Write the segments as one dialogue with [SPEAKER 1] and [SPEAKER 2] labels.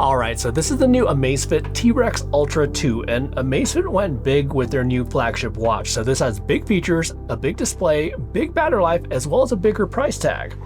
[SPEAKER 1] Alright, so this is the new Amazfit T-Rex Ultra 2, and Amazfit went big with their new flagship watch. So this has big features, a big display, big battery life, as well as a bigger price tag.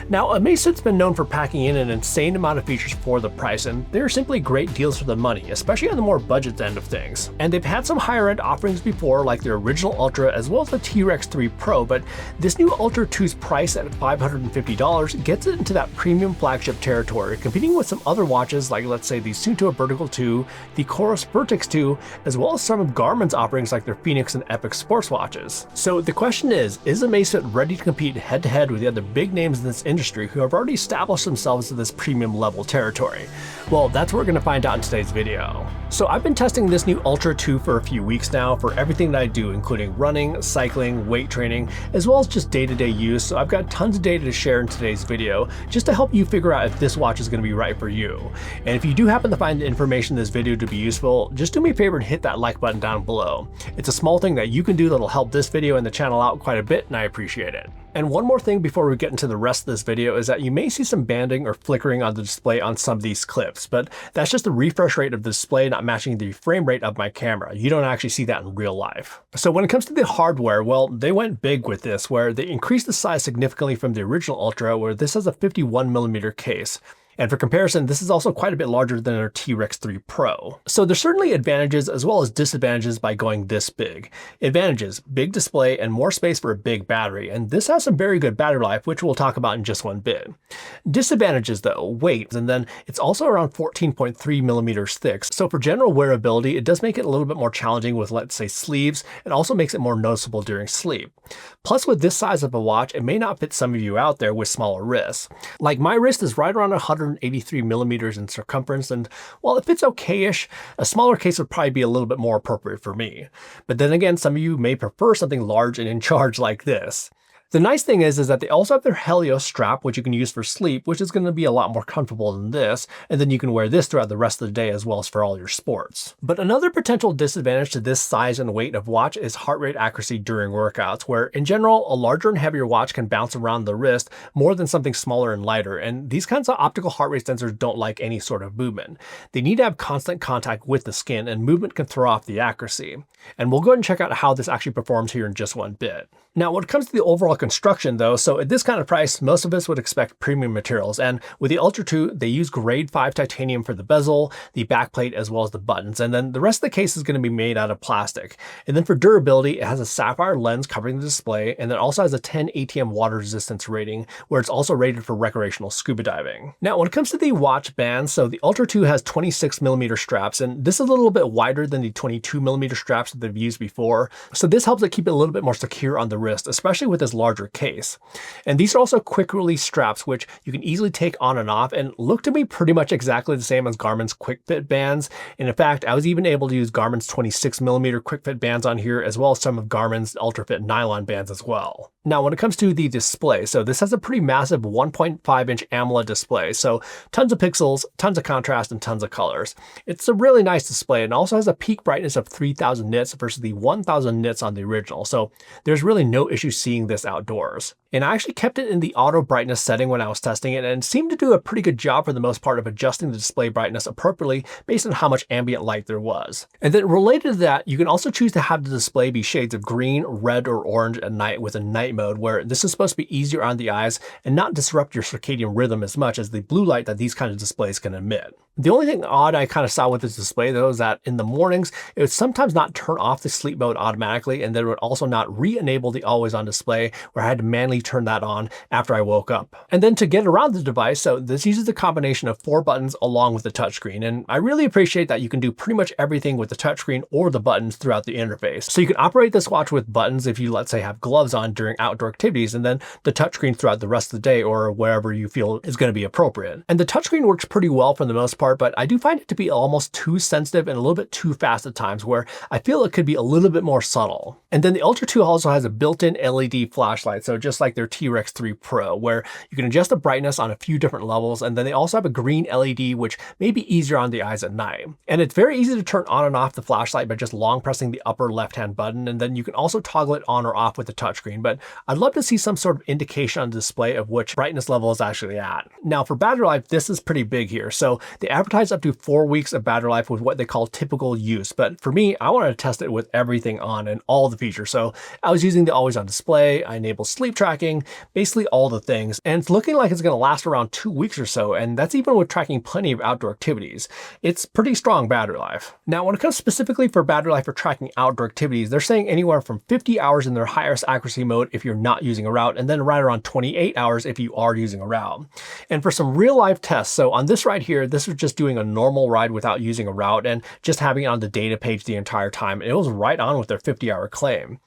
[SPEAKER 1] Now, Amazfit's been known for packing in an insane amount of features for the price, and they're simply great deals for the money, especially on the more budget end of things. And they've had some higher end offerings before, like their original Ultra as well as the T-Rex 3 Pro, but this new Ultra 2's price at $550 gets it into that premium flagship territory, competing with some other watches like, let's say, the Suunto Vertical 2, the Coros Vertex 2, as well as some of Garmin's offerings like their Phoenix and Epic sports watches. So the question is Amazfit ready to compete head-to-head with the other big names in this industry who have already established themselves in this premium level territory? Well, that's what we're going to find out in today's video. So I've been testing this new Ultra 2 for a few weeks now for everything that I do, including running, cycling, weight training, as well as just day-to-day use. So I've got tons of data to share in today's video just to help you figure out if this watch is going to be right for you. And if you do happen to find the information in this video to be useful, just do me a favor and hit that like button down below. It's a small thing that you can do that'll help this video and the channel out quite a bit, and I appreciate it. And one more thing before we get into the rest of this video is that you may see some banding or flickering on the display on some of these clips, but that's just the refresh rate of the display not matching the frame rate of my camera. You don't actually see that in real life. So when it comes to the hardware, well, they went big with this, where they increased the size significantly from the original Ultra, where this has a 51mm case. And for comparison, this is also quite a bit larger than our T-Rex 3 Pro. So there's certainly advantages as well as disadvantages by going this big. Advantages: big display and more space for a big battery, and this has some very good battery life, which we'll talk about in just one bit. Disadvantages though: weight, and then it's also around 14.3mm thick, so for general wearability, it does make it a little bit more challenging with, let's say, sleeves. It also makes it more noticeable during sleep. Plus, with this size of a watch, it may not fit some of you out there with smaller wrists. Like my wrist is right around 183mm in circumference, and while it fits okay-ish, a smaller case would probably be a little bit more appropriate for me. But then again, some of you may prefer something large and in charge like this. The nice thing is that they also have their Helios strap, which you can use for sleep, which is going to be a lot more comfortable than this, and then you can wear this throughout the rest of the day as well as for all your sports. But another potential disadvantage to this size and weight of watch is heart rate accuracy during workouts, where in general, a larger and heavier watch can bounce around the wrist more than something smaller and lighter, and these kinds of optical heart rate sensors don't like any sort of movement. They need to have constant contact with the skin, and movement can throw off the accuracy. And we'll go ahead and check out how this actually performs here in just one bit. Now, when it comes to the overall construction though, so at this kind of price, most of us would expect premium materials, and with the Ultra 2, they use grade 5 titanium for the bezel, the backplate, as well as the buttons, and then the rest of the case is going to be made out of plastic. And then for durability, it has a sapphire lens covering the display, and it also has a 10 ATM water resistance rating, where it's also rated for recreational scuba diving. Now, when it comes to the watch band, so the Ultra 2 has 26mm straps, and this is a little bit wider than the 22mm straps that they've used before, so this helps it keep it a little bit more secure on the wrist, especially with this larger case. And these are also quick release straps, which you can easily take on and off and look to be pretty much exactly the same as Garmin's quick fit bands. And in fact, I was even able to use Garmin's 26mm quick fit bands on here, as well as some of Garmin's Ultra Fit nylon bands as well. Now, when it comes to the display, so this has a pretty massive 1.5-inch AMOLED display, so tons of pixels, tons of contrast, and tons of colors. It's a really nice display, and also has a peak brightness of 3000 nits versus the 1000 nits on the original, so there's really no issue seeing this outdoors. And I actually kept it in the auto brightness setting when I was testing it, and it seemed to do a pretty good job for the most part of adjusting the display brightness appropriately based on how much ambient light there was. And then related to that, you can also choose to have the display be shades of green, red, or orange at night with a night mode, where this is supposed to be easier on the eyes and not disrupt your circadian rhythm as much as the blue light that these kinds of displays can emit. The only thing odd I kind of saw with this display though is that in the mornings, it would sometimes not turn off the sleep mode automatically, and then it would also not re-enable the always on display, where I had to manually turn that on after I woke up. And then to get around the device, so this uses a combination of 4 buttons along with the touchscreen, and I really appreciate that you can do pretty much everything with the touchscreen or the buttons throughout the interface. So you can operate this watch with buttons if you, let's say, have gloves on during outdoor activities, and then the touchscreen throughout the rest of the day or wherever you feel is going to be appropriate. And the touchscreen works pretty well for the most part, but I do find it to be almost too sensitive and a little bit too fast at times, where I feel it could be a little bit more subtle. And then the Ultra 2 also has a built-in LED flashlight, so just like their T-Rex 3 Pro, where you can adjust the brightness on a few different levels, and then they also have a green LED, which may be easier on the eyes at night. And it's very easy to turn on and off the flashlight by just long pressing the upper left-hand button, and then you can also toggle it on or off with the touchscreen, but I'd love to see some sort of indication on the display of which brightness level is actually at. Now for battery life, this is pretty big here. So the advertise up to 4 weeks of battery life with what they call typical use, but for me, I wanted to test it with everything on and all the features. So I was using the always on display, I enabled sleep tracking, basically all the things, and it's looking like it's going to last around 2 weeks or so, and that's even with tracking plenty of outdoor activities. It's pretty strong battery life. Now, when it comes specifically for battery life for tracking outdoor activities, they're saying anywhere from 50 hours in their highest accuracy mode if you're not using a route, and then right around 28 hours if you are using a route. And for some real life tests, so on this ride here, this was just doing a normal ride without using a route and just having it on the data page the entire time. It was right on with their 50-hour claim.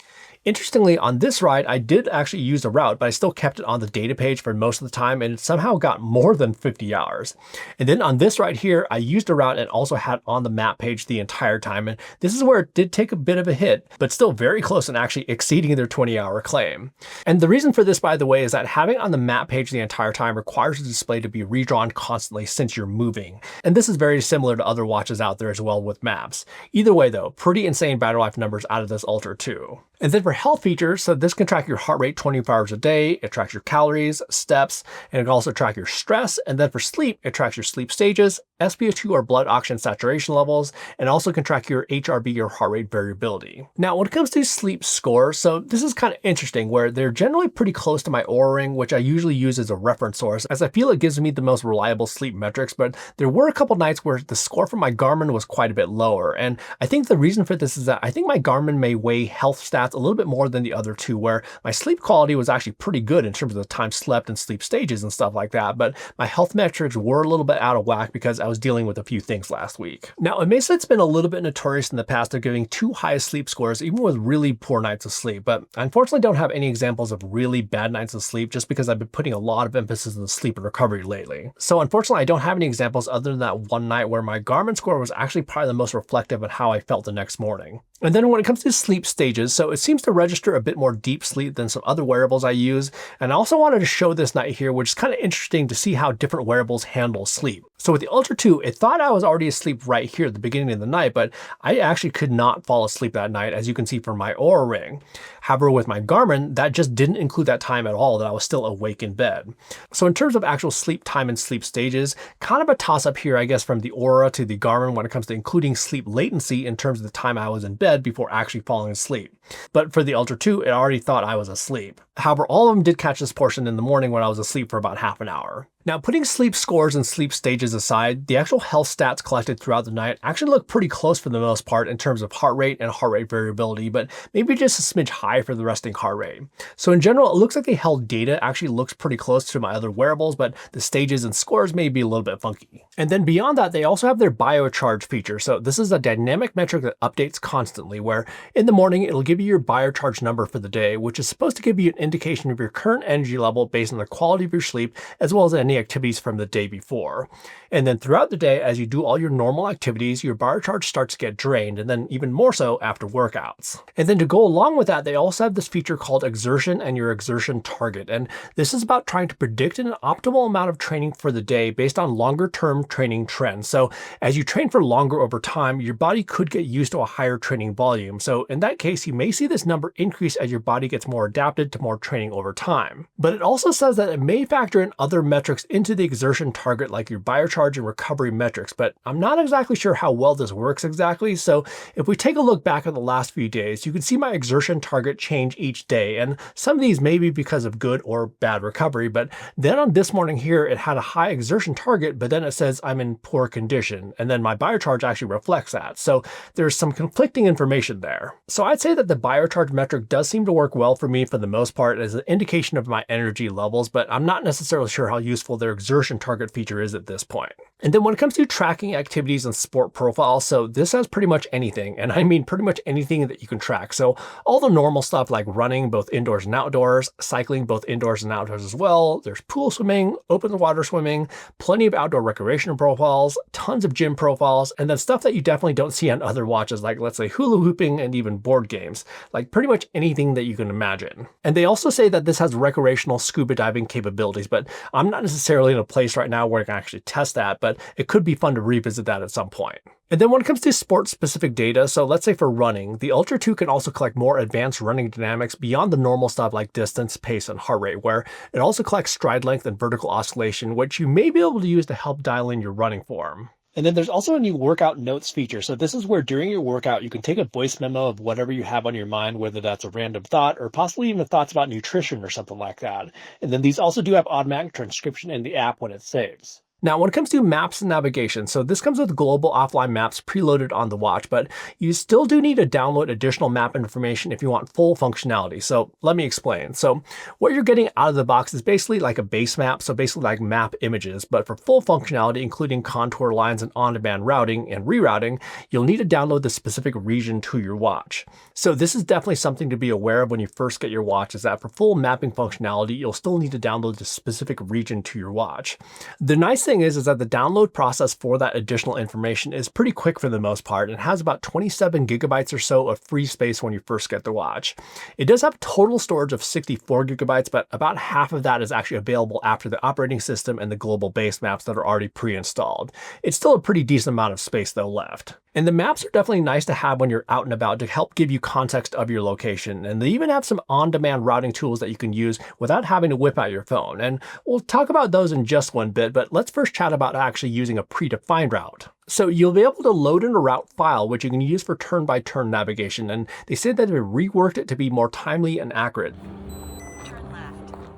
[SPEAKER 1] Interestingly, on this ride, I did actually use a route, but I still kept it on the data page for most of the time, and it somehow got more than 50 hours. And then on this ride here, I used a route and also had it on the map page the entire time, and this is where it did take a bit of a hit, but still very close and actually exceeding their 20-hour claim. And the reason for this, by the way, is that having it on the map page the entire time requires the display to be redrawn constantly since you're moving. And this is very similar to other watches out there as well with maps. Either way though, pretty insane battery life numbers out of this Ultra 2. And then for health features, so this can track your heart rate 24 hours a day, it tracks your calories, steps, and it can also track your stress. And then for sleep, it tracks your sleep stages, SpO2 or blood oxygen saturation levels, and also can track your HRV or heart rate variability. Now, when it comes to sleep scores, so this is kind of interesting where they're generally pretty close to my Oura Ring, which I usually use as a reference source, as I feel it gives me the most reliable sleep metrics, but there were a couple nights where the score from my Garmin was quite a bit lower. And I think the reason for this is that I think my Garmin may weigh health stats a little bit more than the other two, where my sleep quality was actually pretty good in terms of the time slept and sleep stages and stuff like that, but my health metrics were a little bit out of whack because I was dealing with a few things last week. Now, Amazfit's been a little bit notorious in the past of giving too high sleep scores, even with really poor nights of sleep, but I unfortunately don't have any examples of really bad nights of sleep just because I've been putting a lot of emphasis on sleep and recovery lately. So unfortunately, I don't have any examples other than that one night where my Garmin score was actually probably the most reflective of how I felt the next morning. And then when it comes to sleep stages, so it seems to register a bit more deep sleep than some other wearables I use. And I also wanted to show this night here, which is kind of interesting to see how different wearables handle sleep. So with the Ultra 2, it thought I was already asleep right here at the beginning of the night, but I actually could not fall asleep that night, as you can see from my Oura Ring. However, with my Garmin, that just didn't include that time at all that I was still awake in bed. So in terms of actual sleep time and sleep stages, kind of a toss-up here, I guess, from the Oura to the Garmin when it comes to including sleep latency in terms of the time I was in bed before actually falling asleep. But for the Ultra 2, it already thought I was asleep. However, all of them did catch this portion in the morning when I was asleep for about half an hour. Now, putting sleep scores and sleep stages aside, the actual health stats collected throughout the night actually look pretty close for the most part in terms of heart rate and heart rate variability, but maybe just a smidge high for the resting heart rate. So in general, it looks like the health data actually looks pretty close to my other wearables, but the stages and scores may be a little bit funky. And then beyond that, they also have their biocharge feature. So this is a dynamic metric that updates constantly, where in the morning, it'll give you your biocharge number for the day, which is supposed to give you an indication of your current energy level based on the quality of your sleep, as well as any activities from the day before. And then throughout the day, as you do all your normal activities, your biocharge starts to get drained, and then even more so after workouts. And then to go along with that, they also have this feature called exertion and your exertion target. And this is about trying to predict an optimal amount of training for the day based on longer term training trends. So as you train for longer over time, your body could get used to a higher training volume. So in that case, you may see this number increase as your body gets more adapted to more training over time. But it also says that it may factor in other metrics into the exertion target, like your biocharge and recovery metrics, but I'm not exactly sure how well this works exactly. So if we take a look back at the last few days, you can see my exertion target change each day, and some of these may be because of good or bad recovery, but then on this morning here, it had a high exertion target, but then it says I'm in poor condition, and then my biocharge actually reflects that. So there's some conflicting information there. So I'd say that the biocharge metric does seem to work well for me for the most part as an indication of my energy levels, but I'm not necessarily sure how useful their exertion target feature is at this point. And then when it comes to tracking activities and sport profiles, so this has pretty much anything, and I mean pretty much anything that you can track. So all the normal stuff like running both indoors and outdoors, cycling both indoors and outdoors as well. There's pool swimming, open water swimming, plenty of outdoor recreation profiles, tons of gym profiles, and then stuff that you definitely don't see on other watches, like let's say hula hooping and even board games, like pretty much anything that you can imagine. And they also say that this has recreational scuba diving capabilities, but I'm not necessarily in a place right now where I can actually test that, but it could be fun to revisit that at some point. And then when it comes to sport-specific data, so let's say for running, the Ultra 2 can also collect more advanced running dynamics beyond the normal stuff like distance, pace, and heart rate, where it also collects stride length and vertical oscillation, which you may be able to use to help dial in your running form. And then there's also a new workout notes feature. So this is where during your workout, you can take a voice memo of whatever you have on your mind, whether that's a random thought or possibly even thoughts about nutrition or something like that. And then these also do have automatic transcription in the app when it saves. Now, when it comes to maps and navigation, so this comes with global offline maps preloaded on the watch, but you still do need to download additional map information if you want full functionality. So let me explain. So what you're getting out of the box is basically like a base map, so basically like map images, but for full functionality, including contour lines and on-demand routing and rerouting, you'll need to download the specific region to your watch. So this is definitely something to be aware of when you first get your watch, is that for full mapping functionality, you'll still need to download the specific region to your watch. The nice thing is that the download process for that additional information is pretty quick for the most part and has about 27 gigabytes or so of free space when you first get the watch. It does have total storage of 64 gigabytes, but about half of that is actually available after the operating system and the global base maps that are already pre-installed. It's still a pretty decent amount of space though left. And the maps are definitely nice to have when you're out and about to help give you context of your location. And they even have some on-demand routing tools that you can use without having to whip out your phone. And we'll talk about those in just one bit, but let's first chat about actually using a predefined route. So you'll be able to load in a route file, which you can use for turn-by-turn navigation. And they said that they've reworked it to be more timely and accurate.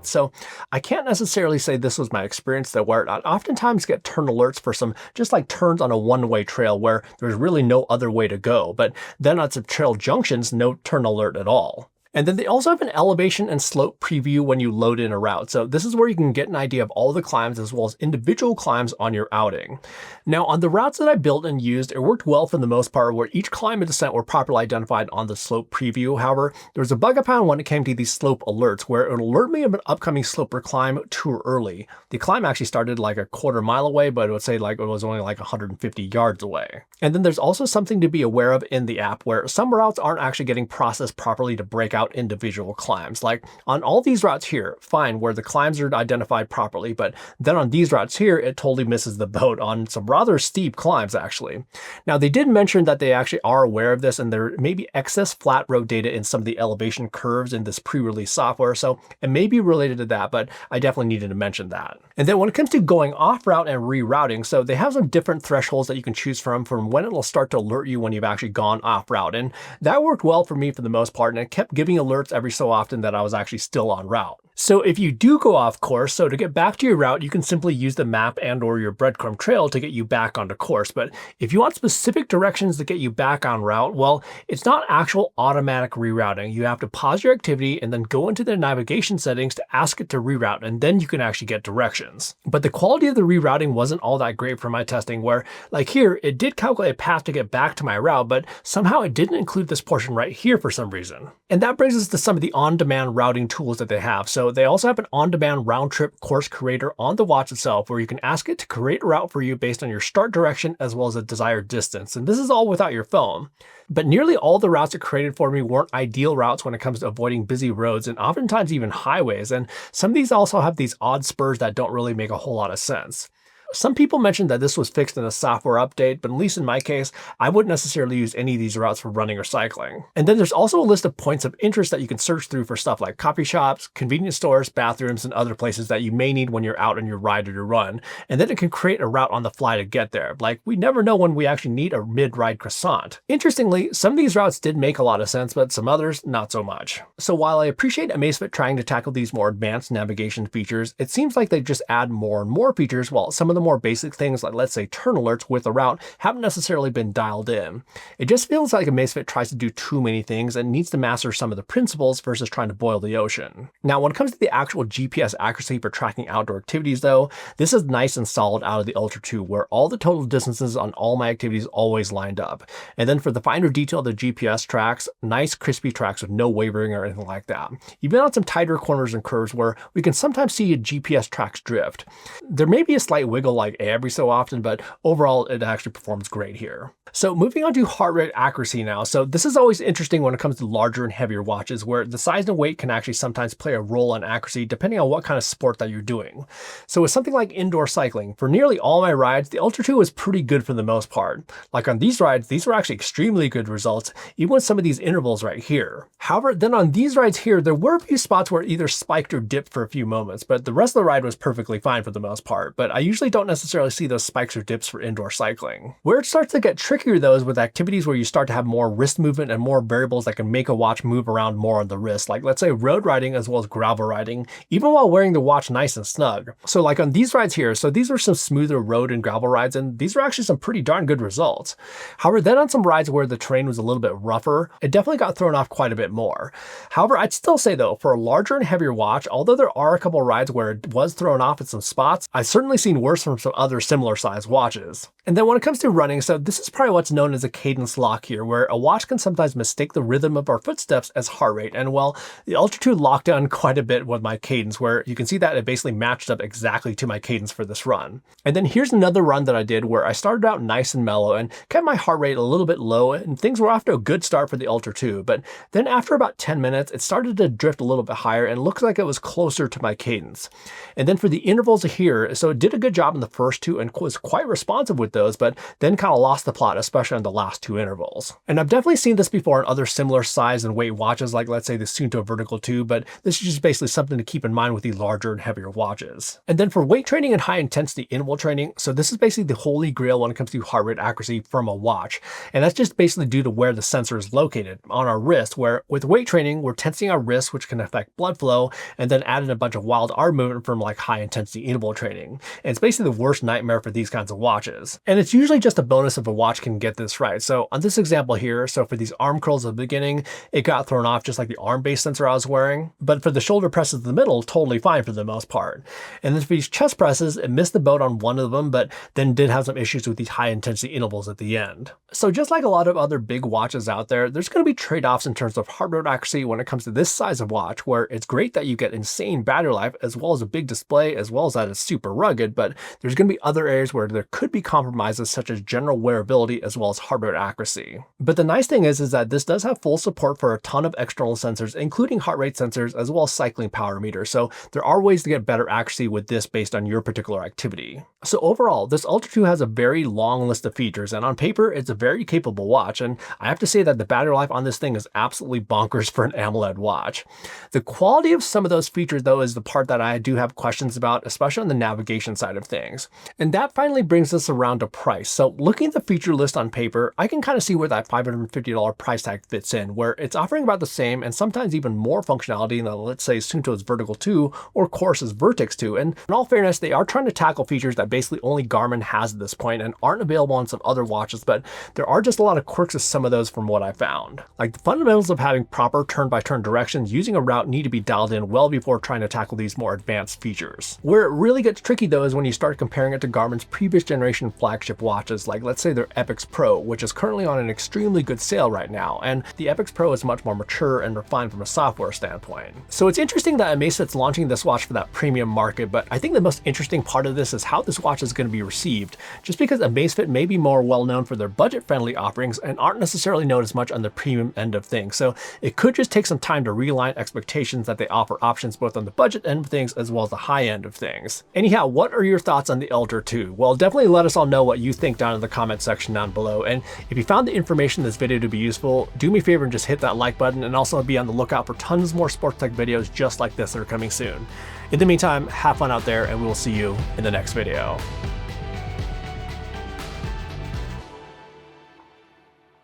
[SPEAKER 1] So I can't necessarily say this was my experience though, where I oftentimes get turn alerts for some just like turns on a one-way trail where there's really no other way to go. But then on some trail junctions, no turn alert at all. And then they also have an elevation and slope preview when you load in a route. So this is where you can get an idea of all the climbs as well as individual climbs on your outing. Now on the routes that I built and used, it worked well for the most part where each climb and descent were properly identified on the slope preview. However, there was a bug I found when it came to these slope alerts where it would alert me of an upcoming slope or climb too early. The climb actually started like a quarter mile away, but it would say like it was only like 150 yards away. And then there's also something to be aware of in the app where some routes aren't actually getting processed properly to break out individual climbs. Like on all these routes here, fine, where the climbs are identified properly, but then on these routes here, it totally misses the boat on some rather steep climbs actually. Now they did mention that they actually are aware of this and there may be excess flat road data in some of the elevation curves in this pre-release software, so it may be related to that, but I definitely needed to mention that. And then when it comes to going off route and rerouting, so they have some different thresholds that you can choose from when it'll start to alert you when you've actually gone off route. And that worked well for me for the most part, and it kept giving alerts every so often that I was actually still on route. So if you do go off course, so to get back to your route, you can simply use the map and or your breadcrumb trail to get you back onto course. But if you want specific directions to get you back on route, well, it's not actual automatic rerouting. You have to pause your activity and then go into the navigation settings to ask it to reroute, and then you can actually get directions. But the quality of the rerouting wasn't all that great for my testing, where like here, it did calculate a path to get back to my route, but somehow it didn't include this portion right here for some reason. And that brings us to some of the on-demand routing tools that they have. So they also have an on-demand round-trip course creator on the watch itself where you can ask it to create a route for you based on your start direction as well as a desired distance. And this is all without your phone. But nearly all the routes it created for me weren't ideal routes when it comes to avoiding busy roads and oftentimes even highways. And some of these also have these odd spurs that don't really make a whole lot of sense. Some people mentioned that this was fixed in a software update, but at least in my case, I wouldn't necessarily use any of these routes for running or cycling. And then there's also a list of points of interest that you can search through for stuff like coffee shops, convenience stores, bathrooms, and other places that you may need when you're out on your ride or your run. And then it can create a route on the fly to get there. Like we never know when we actually need a mid-ride croissant. Interestingly, some of these routes did make a lot of sense, but some others not so much. So while I appreciate Amazfit trying to tackle these more advanced navigation features, it seems like they just add more and more features while some of the more basic things like let's say turn alerts with a route haven't necessarily been dialed in. It just feels like Amazfit tries to do too many things and needs to master some of the principles versus trying to boil the ocean. Now when it comes to the actual GPS accuracy for tracking outdoor activities though, this is nice and solid out of the Ultra 2 where all the total distances on all my activities always lined up. And then for the finer detail the GPS tracks, nice crispy tracks with no wavering or anything like that. Even on some tighter corners and curves where we can sometimes see a GPS tracks drift. There may be a slight wiggle like every so often, but overall it actually performs great here. So moving on to heart rate accuracy now. So this is always interesting when it comes to larger and heavier watches where the size and weight can actually sometimes play a role in accuracy depending on what kind of sport that you're doing. So with something like indoor cycling, for nearly all my rides, the Ultra 2 was pretty good for the most part. Like on these rides, these were actually extremely good results, even with some of these intervals right here. However, then on these rides here, there were a few spots where it either spiked or dipped for a few moments, but the rest of the ride was perfectly fine for the most part. But I usually don't don't necessarily see those spikes or dips for indoor cycling. Where it starts to get trickier though is with activities where you start to have more wrist movement and more variables that can make a watch move around more on the wrist, like let's say road riding as well as gravel riding, even while wearing the watch nice and snug. So like on these rides here, so these were some smoother road and gravel rides, and these were actually some pretty darn good results. However, then on some rides where the terrain was a little bit rougher, it definitely got thrown off quite a bit more. However, I'd still say though, for a larger and heavier watch, although there are a couple rides where it was thrown off at some spots, I've certainly seen worse from some other similar sized watches. And then when it comes to running, so this is probably what's known as a cadence lock here, where a watch can sometimes mistake the rhythm of our footsteps as heart rate. And well, the Ultra 2 locked down quite a bit with my cadence, where you can see that it basically matched up exactly to my cadence for this run. And then here's another run that I did where I started out nice and mellow and kept my heart rate a little bit low, and things were off to a good start for the Ultra 2. But then after about 10 minutes, it started to drift a little bit higher and looks like it was closer to my cadence. And then for the intervals here, so it did a good job in the first two and was quite responsive with those, but then kind of lost the plot, especially on the last two intervals. And I've definitely seen this before in other similar size and weight watches, like let's say the Suunto Vertical 2, but this is just basically something to keep in mind with the larger and heavier watches. And then for weight training and high intensity interval training, so this is basically the holy grail when it comes to heart rate accuracy from a watch. And that's just basically due to where the sensor is located on our wrist, where with weight training, we're tensing our wrist, which can affect blood flow, and then add in a bunch of wild arm movement from like high intensity interval training. And it's basically the worst nightmare for these kinds of watches. And it's usually just a bonus if a watch can get this right. So on this example here, so for these arm curls at the beginning, it got thrown off just like the arm base sensor I was wearing. But for the shoulder presses in the middle, totally fine for the most part. And then for these chest presses, it missed the boat on one of them, but then did have some issues with these high intensity intervals at the end. So just like a lot of other big watches out there, there's going to be trade-offs in terms of heart rate accuracy when it comes to this size of watch, where it's great that you get insane battery life as well as a big display, as well as that it's super rugged, but there's going to be other areas where there could be compromises such as general wearability as well as heart rate accuracy. But the nice thing is that this does have full support for a ton of external sensors, including heart rate sensors as well as cycling power meters. So there are ways to get better accuracy with this based on your particular activity. So overall, this Ultra 2 has a very long list of features, and on paper, it's a very capable watch. And I have to say that the battery life on this thing is absolutely bonkers for an AMOLED watch. The quality of some of those features though is the part that I do have questions about, especially on the navigation side of things. And that finally brings us around to price. So looking at the feature list on paper, I can kind of see where that $550 price tag fits in, where it's offering about the same and sometimes even more functionality than let's say Suunto's Vertical 2 or Course's Vertex 2. And in all fairness, they are trying to tackle features that basically only Garmin has at this point and aren't available on some other watches, but there are just a lot of quirks of some of those from what I found. Like the fundamentals of having proper turn-by-turn directions using a route need to be dialed in well before trying to tackle these more advanced features. Where it really gets tricky though is when you start comparing it to Garmin's previous generation flagship watches, like let's say their Epix Pro, which is currently on an extremely good sale right now, and the Epix Pro is much more mature and refined from a software standpoint. So it's interesting that Amazfit's launching this watch for that premium market, but I think the most interesting part of this is how this watch is going to be received, just because Amazfit may be more well known for their budget-friendly offerings and aren't necessarily known as much on the premium end of things. So it could just take some time to realign expectations that they offer options both on the budget end of things as well as the high end of things. Anyhow, what are your thoughts on the Ultra 2? Well, definitely let us all know what you think down in the comment section down below. And if you found the information in this video to be useful, do me a favor and just hit that like button, and also be on the lookout for tons more sports tech videos just like this that are coming soon. In the meantime, have fun out there, and we will see you in the next video.